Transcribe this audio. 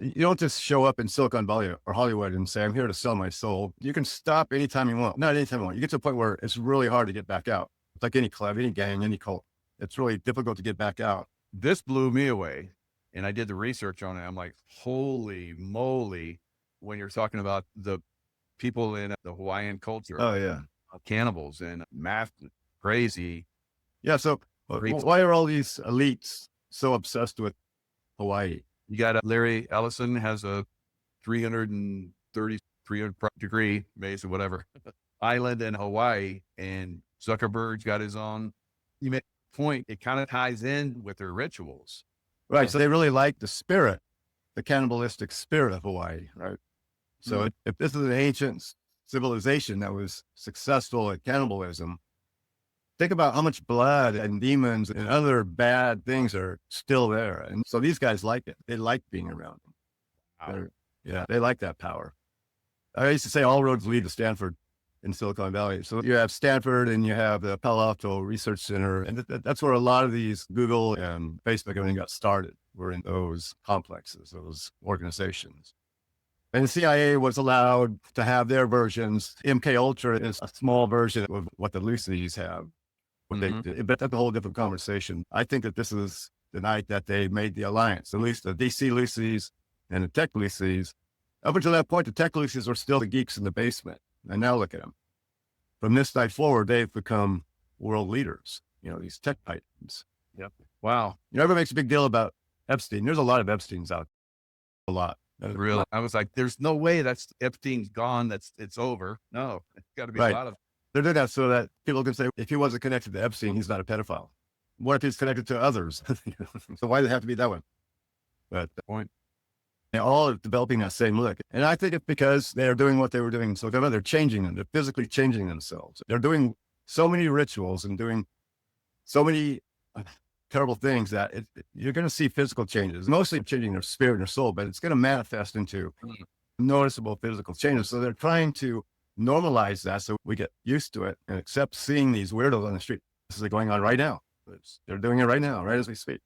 You don't just show up in Silicon Valley or Hollywood and say, I'm here to sell my soul. You can stop anytime you want. Not anytime you want. You get to a point where it's really hard to get back out. It's like any club, any gang, any cult. It's really difficult to get back out. This blew me away. And I did the research on it. I'm like, holy moly. When you're talking about the people in the Hawaiian culture, Oh, yeah. cannibals and math, crazy. Yeah. So Great. why are all these elites so obsessed with Hawaii? You got Larry Ellison has a 330 degree base or whatever island in Hawaii, and Zuckerberg's got his own. You make a point. It kind of ties in with their rituals. Right. So they really like the spirit, the cannibalistic spirit of Hawaii. Right. So if this is an ancient civilization that was successful at cannibalism, think about how much blood and demons and other bad things are still there. And so these guys like it. They like being around them. Wow. Yeah, they like that power. I used to say all roads lead to Stanford in Silicon Valley. So you have Stanford and you have the Palo Alto Research Center. And that's where a lot of these Google and Facebook, everything got started. Were in those complexes, those organizations. And the CIA was allowed to have their versions. MK Ultra is a small version of what the Lucy's have. But that's a whole different conversation. I think that this is the night that they made the alliance, at least the DC Lucy's and the Tech Lucy's. Up until that point, the Tech Lucy's were still the geeks in the basement. And now look at them. From this night forward, they've become world leaders, these tech titans. Yep. Wow. Everyone makes a big deal about Epstein. There's a lot of Epsteins out. A lot. Really? I was like, there's no way Epstein's gone. It's over. No, it's got to be Right. a lot of. They're doing that so that people can say, if he wasn't connected to Epstein, he's not a pedophile. What if he's connected to others? So why does it have to be that one? But Point. they all are developing that same look. And I think it's because they're doing what they were doing. So they're changing them. They're physically changing themselves. They're doing so many rituals and doing so many terrible things that you're going to see physical changes, mostly changing their spirit and their soul, but it's going to manifest into noticeable physical changes. So they're trying to normalize that so we get used to it and accept seeing these weirdos on the street. This is going on right now. They're doing it right now, right as we speak.